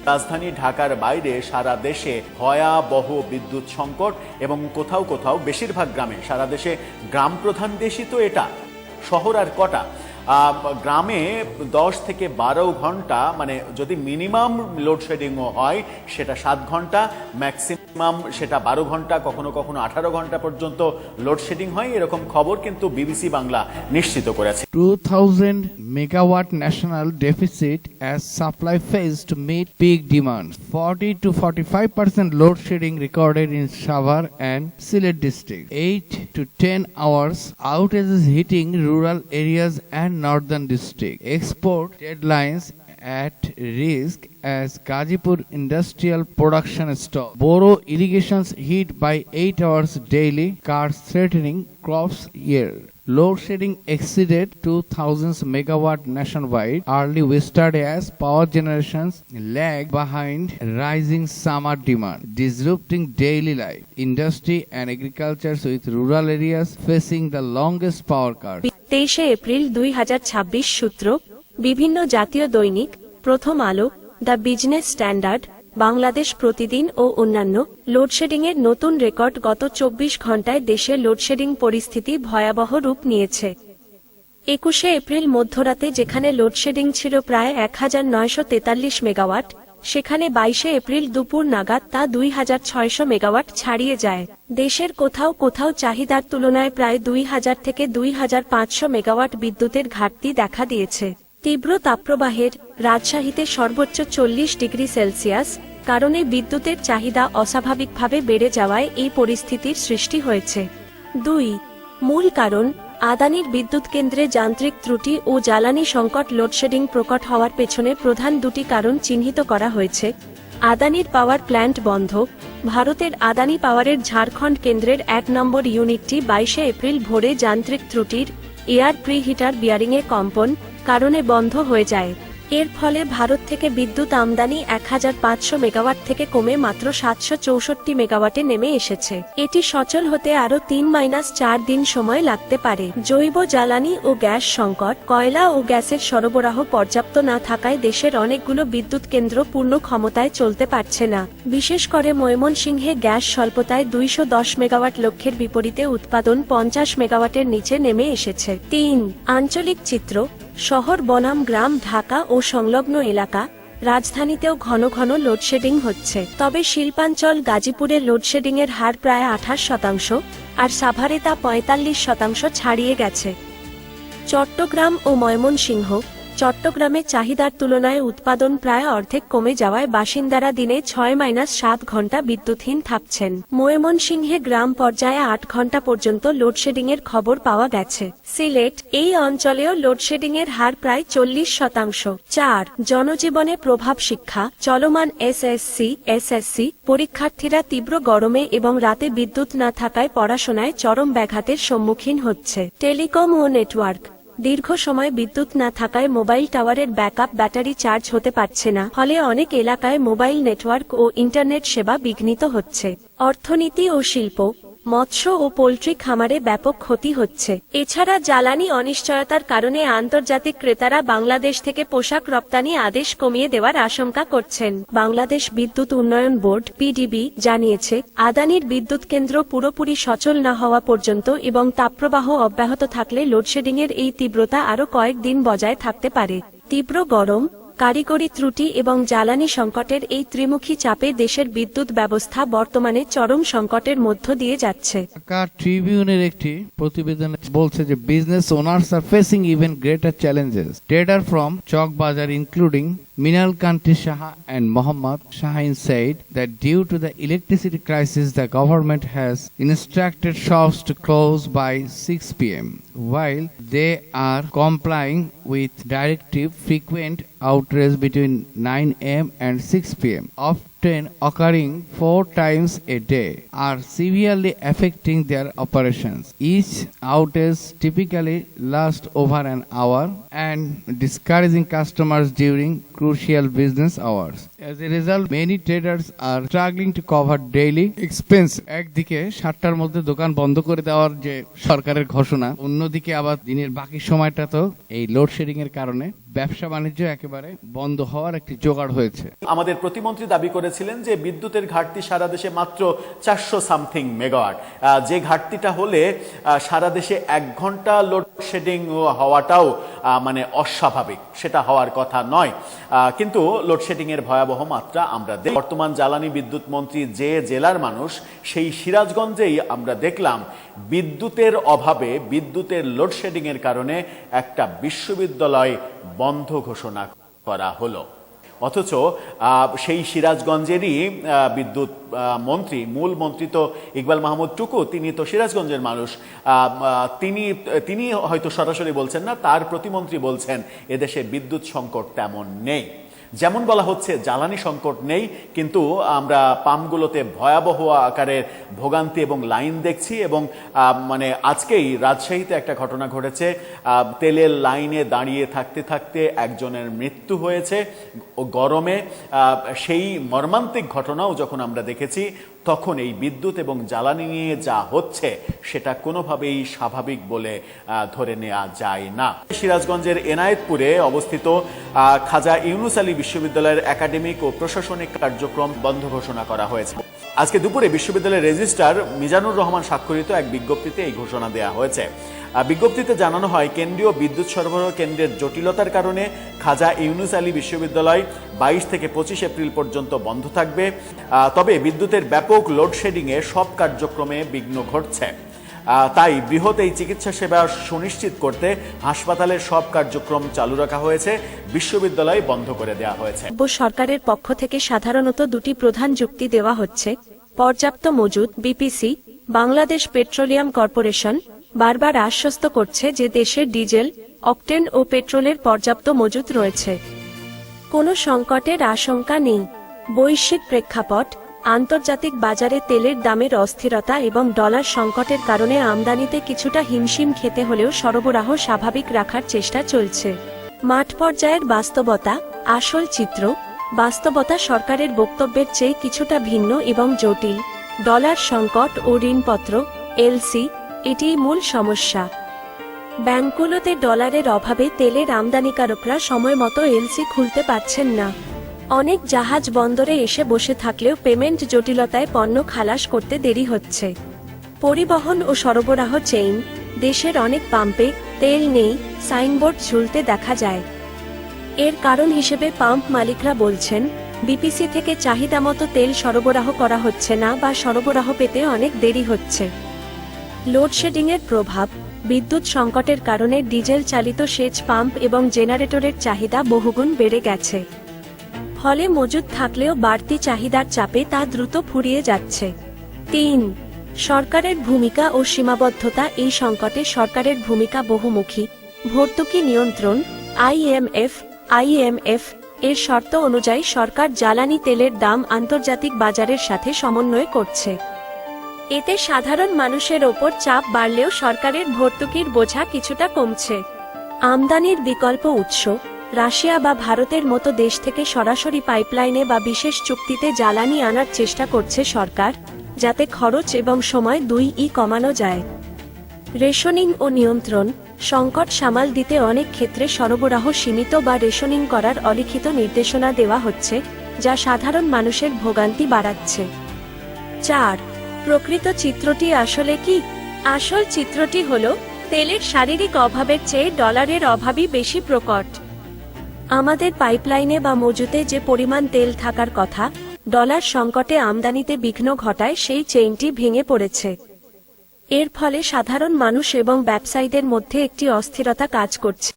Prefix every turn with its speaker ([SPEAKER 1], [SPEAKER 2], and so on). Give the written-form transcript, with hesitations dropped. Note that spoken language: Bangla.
[SPEAKER 1] রাজধানী ঢাকার বাইরে সারা দেশে ভয়াবহ বিদ্যুৎ সংকট এবং কোথাও কোথাও বেশিরভাগ গ্রামে, সারা দেশে গ্রাম প্রধান দেশই তো এটা, শহর আর কটা, গ্রামে 10 থেকে 12 ঘন্টা, মানে যদি মিনিমাম লোডশেডিংও হয় সেটা 7 ঘন্টা, ম্যাক্সিমাম সেটা 12 ঘন্টা, কখনো কখনো 18 ঘন্টা পর্যন্ত লোডশেডিং হয়, এরকম খবর কিন্তু বিবিসি বাংলা নিশ্চিত করেছে।
[SPEAKER 2] 2000 megawatt national deficit as supply fails to meet peak demand. 40 to 45% load shedding recorded in Savar and Sylhet district. 8 to 10 hours outages hitting rural areas and northern district. Export deadlines at risk as Gazipur industrial production stop. Boro irrigations hit by 8 hours daily, cars threatening crops year. Load shedding exceeded 2000 megawatt nationwide. Early yesterday as power generations lag behind rising summer demand, disrupting daily life. Industry and agriculture with rural areas facing the longest power cut.
[SPEAKER 3] 23 April 2026 সূত্র বিভিন্ন জাতীয় দৈনিক, প্রথম আলো, দ্য বিজনেস স্ট্যান্ডার্ড, বাংলাদেশ প্রতিদিন ও অন্যান্য। লোডশেডিং এর নতুন রেকর্ড। গত 24 ঘন্টায় দেশে লোডশেডিং পরিস্থিতি ভয়াবহ রূপ নিয়েছে। 21 এপ্রিল মধ্যরাতে যেখানে লোডশেডিং ছিল প্রায় 1943 মেগাওয়াট, সেখানে 22 এপ্রিল দুপুর নাগাদ তা 2600 মেগাওয়াট ছাড়িয়ে যায়। দেশের কোথাও কোথাও চাহিদার তুলনায় প্রায় 2000 থেকে 2500 মেগাওয়াট বিদ্যুতের ঘাটতি দেখা দিয়েছে। তীব্র তাপপ্রবাহের রাজশাহীতে সর্বোচ্চ 40 ডিগ্রি সেলসিয়াস কারণে বিদ্যুতের চাহিদা অস্বাভাবিকভাবে বেড়ে যাওয়ায় এই পরিস্থিতির সৃষ্টি হয়েছে। 2. মূল কারণ, আদানির বিদ্যুৎ কেন্দ্রে যান্ত্রিক ত্রুটি ও জ্বালানি সংকট। লোডশেডিং প্রকট হওয়ার পেছনে প্রধান দুটি কারণ চিহ্নিত করা হয়েছে। আদানির পাওয়ার প্ল্যান্ট বন্ধ। ভারতের আদানি পাওয়ারের ঝাড়খণ্ড কেন্দ্রের 1 নম্বর ইউনিটটি 22 এপ্রিল ভোরে যান্ত্রিক ত্রুটির এয়ার প্রিহিটার বিয়ারিংয়ে কম্পন কারণে বন্ধ হয়ে যায়। এর ফলে ভারত থেকে বিদ্যুৎ আমদানি 1500 মেগাওয়াট থেকে কমে মাত্র 764 মেগাওয়াটে নেমে এসেছে। এটি সচল হতে আরও 3-4 দিন সময় লাগতে পারে। জৈব জ্বালানি ও গ্যাস সংকট। কয়লা ও গ্যাসের সরবরাহ পর্যাপ্ত না থাকায় দেশের অনেকগুলো বিদ্যুৎ কেন্দ্র পূর্ণ ক্ষমতায় চলতে পারছে না। বিশেষ করে ময়মনসিংহে গ্যাস স্বল্পতায় 210 মেগাওয়াট লক্ষ্যের বিপরীতে উৎপাদন 50 মেগাওয়াটের নিচে নেমে এসেছে। 3. আঞ্চলিক চিত্র। শহর বনাম গ্রাম, ঢাকা ও সংলগ্ন এলাকা। রাজধানীতেও ঘন ঘন লোডশেডিং হচ্ছে, তবে শিল্পাঞ্চল গাজীপুরে লোডশেডিং এর হার প্রায় 28%, আর সাভারে তা 45% ছাড়িয়ে গেছে। চট্টগ্রাম ও ময়মনসিংহ। চট্টগ্রামে চাহিদার তুলনায় উৎপাদন প্রায় অর্ধেক কমে যাওয়ায় বাসিন্দারা দিনে 6-7 ঘন্টা বিদ্যুৎহীন থাকছেন। ময়মনসিংহে গ্রাম পর্যায়ে 8 ঘন্টা পর্যন্ত লোডশেডিং এর খবর পাওয়া গেছে। সিলেট, এই অঞ্চলেও লোডশেডিং এর হার প্রায় 40%। 4. জনজীবনে প্রভাব। শিক্ষা। চলমান এসএসসি পরীক্ষার্থীরা তীব্র গরমে এবং রাতে বিদ্যুৎ না থাকায় পড়াশোনায় চরম ব্যাঘাতের সম্মুখীন হচ্ছে। টেলিকম ও নেটওয়ার্ক। দীর্ঘ সময় বিদ্যুৎ না থাকায় মোবাইল টাওয়ারের ব্যাকআপ ব্যাটারি চার্জ হতে পারছে না, ফলে অনেক এলাকায় মোবাইল নেটওয়ার্ক ও ইন্টারনেট সেবা বিঘ্নিত হচ্ছে। অর্থনীতি ও শিল্প। মৎস্য ও পোল্ট্রি খামারে ব্যাপক ক্ষতি হচ্ছে। এছাড়া জ্বালানি অনিশ্চয়তার কারণে আন্তর্জাতিক ক্রেতারা বাংলাদেশ থেকে পোশাক রপ্তানি আদেশ কমিয়ে দেওয়ার আশঙ্কা করছেন। বাংলাদেশ বিদ্যুৎ উন্নয়ন বোর্ড (পিডিবি) জানিয়েছে, আদানির বিদ্যুৎ কেন্দ্র পুরোপুরি সচল না হওয়া পর্যন্ত এবং তাপপ্রবাহ অব্যাহত থাকলে লোডশেডিংয়ের এই তীব্রতা আরও কয়েকদিন বজায় থাকতে পারে। তীব্র গরম, কারিগরি ত্রুটি এবং জ্বালানি সংকটের এই ত্রিমুখী চাপে দেশের বিদ্যুৎ ব্যবস্থা বর্তমানে চরম সংকটের মধ্য দিয়ে যাচ্ছে।
[SPEAKER 2] ঢাকা ট্রিবিউনের একটি প্রতিবেদনে বলছে যে business owners are facing even greater challenges. Trader from Chawkbazar including Minal Kanti Shaha and Mohammad Shahin said that due to the electricity crisis, the government has instructed shops to close by 6 p.m. while they are complying with directive. Frequent outage between 9 a.m. and 6 p.m. often occurring 4 times a day are severely affecting their operations. Each outage typically lasts over an hour and discouraging customers during crucial business hours. As a result, many traders are struggling to cover daily expense. একদিকে 7টার মধ্যে দোকান বন্ধ করে দেওয়ার যে সরকারের ঘোষণা, অন্যদিকে আবার দিনের বাকি সময়টা তো এই লোডশেডিং এর কারণে ব্যবসা বাণিজ্য একেবারে বন্ধ হওয়ার একটি জোগাড় হয়েছে।
[SPEAKER 1] আমাদের প্রতিমন্ত্রী দাবি করেছিলেন যে বিদ্যুতের ঘাটতি সারা দেশে মাত্র 400 সামথিং মেগাওয়াট, যে ঘাটতিটা হলে সারা দেশে 1 ঘন্টা লোডশেডিং হওয়াটাও মানে অস্বাভাবিক, সেটা হওয়ার কথা নয়। কিন্তু লোডশেডিং এর ভয়াবহ মাত্রা আমরা বর্তমান জ্বালানি বিদ্যুৎ মন্ত্রী যে জেলার মানুষ, সেই সিরাজগঞ্জেই আমরা দেখলাম বিদ্যুতের অভাবে, বিদ্যুতের লোডশেডিং এর কারণে একটা বিশ্ববিদ্যালয় বন্ধ ঘোষণা করা হলো। অথচ সেই সিরাজগঞ্জেরই বিদ্যুৎ মন্ত্রী, মূল মন্ত্রী তো ইকবাল মাহমুদ টুকু, তিনি তো সিরাজগঞ্জের মানুষ, তিনি হয়তো সরাসরি বলছেন না, তার প্রতিমন্ত্রী বলছেন এদেশে বিদ্যুৎ সংকট তেমন নেই। যেমন বলা হচ্ছে জ্বালানি সংকট নেই, কিন্তু আমরা পাম্পগুলোতে ভয়াবহ আকারের ভোগান্তি এবং লাইন দেখছি। এবং মানে আজকেই রাজশাহীতে একটা ঘটনা ঘটেছে, তেলের লাইনে দাঁড়িয়ে থাকতে থাকতে একজনের মৃত্যু হয়েছে ও গরমে। সেই মর্মান্তিক ঘটনাও যখন আমরা দেখেছি, তখন এই বিদ্যুৎ এবং জ্বালানি নিয়ে যা হচ্ছে সেটা কোনোভাবেই স্বাভাবিক বলে ধরে নেওয়া যায় না। সিরাজগঞ্জের এনায়েতপুরে অবস্থিত খাজা ইউনুস আলী বিশ্ববিদ্যালয়ের একাডেমিক ও প্রশাসনিক কার্যক্রম বন্ধ ঘোষণা করা হয়েছে। আজকে দুপুরে বিশ্ববিদ্যালয়ের রেজিস্ট্রার মিজানুর রহমান স্বাক্ষরিত এক বিজ্ঞপ্তিতে এই ঘোষণা দেওয়া হয়েছে। বিজ্ঞপ্তিতে জানানো হয়, কেন্দ্রীয় বিদ্যুৎ সরবরাহ কেন্দ্রের জটিলতার কারণে খাজা ইউনুস আলী বিশ্ববিদ্যালয় 22 থেকে 25 এপ্রিল পর্যন্ত বন্ধ থাকবে। তবে বিদ্যুতের ব্যাপক লোডশেডিংয়ে সব কার্যক্রমে বিঘ্ন ঘটছে। তাই বৃহৎ এই চিকিৎসা সেবা সুনিশ্চিত করতে হাসপাতালের সব কার্যক্রম চালু রাখা হয়েছে, বিশ্ববিদ্যালয় বন্ধ করে দেওয়া হয়েছে।
[SPEAKER 3] সরকারের পক্ষ থেকে সাধারণত দুটি প্রধান যুক্তি দেওয়া হচ্ছে। পর্যাপ্ত মজুদ। বিপিসি, বাংলাদেশ পেট্রোলিয়াম কর্পোরেশন বারবার আশ্বস্ত করছে যে দেশের ডিজেল, অকটেন ও পেট্রোলের পর্যাপ্ত মজুদ রয়েছে, কোনো সংকটের আশঙ্কা নেই। বৈশ্বিক প্রেক্ষাপট, আন্তর্জাতিক বাজারে তেলের দামের অস্থিরতা এবং ডলার সংকটের কারণে আমদানিতে কিছুটা হিমশিম খেতে হলেও সরবরাহ স্বাভাবিক রাখার চেষ্টা চলছে। মাঠ পর্যায়ের বাস্তবতা, আসল চিত্র। বাস্তবতা সরকারের বক্তব্যের চেয়ে কিছুটা ভিন্ন এবং জটিল। ডলার সংকট ও ঋণপত্র, এলসি, এটিই মূল সমস্যা। ব্যাংকগুলোতে ডলারের অভাবে তেলের আমদানিকারকরা সময় মতো এলসি খুলতে পারছেন না। অনেক জাহাজ বন্দরে এসে বসে থাকলেও পেমেন্ট জটিলতায় পণ্য খালাস করতে দেরি হচ্ছে। পরিবহন ও সরবরাহ চেইন, দেশের অনেক পাম্পে তেল নেই, সাইনবোর্ড ঝুলতে দেখা যায়। এর কারণ হিসেবে পাম্প মালিকরা বলছেন, বিপিসি থেকে চাহিদামতো তেল সরবরাহ করা হচ্ছে না বা সরবরাহ পেতে অনেক দেরি হচ্ছে। লোডশেডিংয়ের প্রভাব, বিদ্যুৎ সংকটের কারণে ডিজেল চালিত সেচ পাম্প এবং জেনারেটরের চাহিদা বহুগুণ বেড়ে গেছে। ফলে মজুদ থাকলেও বাড়তি চাহিদার চাপে তা দ্রুত ফুরিয়ে যাচ্ছে। 3. সরকারের ভূমিকা ও সীমাবদ্ধতা। এই সংকটে সরকারের ভূমিকা বহুমুখী। ভর্তুকি নিয়ন্ত্রণ, আইএমএফ এর শর্ত অনুযায়ী সরকার জ্বালানি তেলের দাম আন্তর্জাতিক বাজারের সাথে সমন্বয় করছে। এতে সাধারণ মানুষের ওপর চাপ বাড়লেও সরকারের ভর্তুকির বোঝা কিছুটা কমছে। আমদানির বিকল্প উৎস, রাশিয়া বা ভারতের মতো দেশ থেকে সরাসরি পাইপলাইনে বা বিশেষ চুক্তিতে জ্বালানি আনার চেষ্টা করছে সরকার, যাতে খরচ এবং সময় দুইই কমানো যায়। রেশনিং ও নিয়ন্ত্রণ, সংকট সামাল দিতে অনেক ক্ষেত্রে সরবরাহ সীমিত বা রেশনিং করার অলিখিত নির্দেশনা দেওয়া হচ্ছে, যা সাধারণ মানুষের ভোগান্তি বাড়াচ্ছে। 4. প্রকৃত চিত্রটি আসলে কি? আসল চিত্রটি হল, তেলের শারীরিক অভাবের চেয়ে ডলারের অভাবই বেশি প্রকট। আমাদের পাইপলাইনে বা মজুতে যে পরিমাণ তেল থাকার কথা, ডলার সংকটে আমদানিতে বিঘ্ন ঘটায় সেই চেইনটি ভেঙে পড়েছে। এর ফলে সাধারণ মানুষ এবং ব্যবসায়ীদের মধ্যে একটি অস্থিরতা কাজ করছে।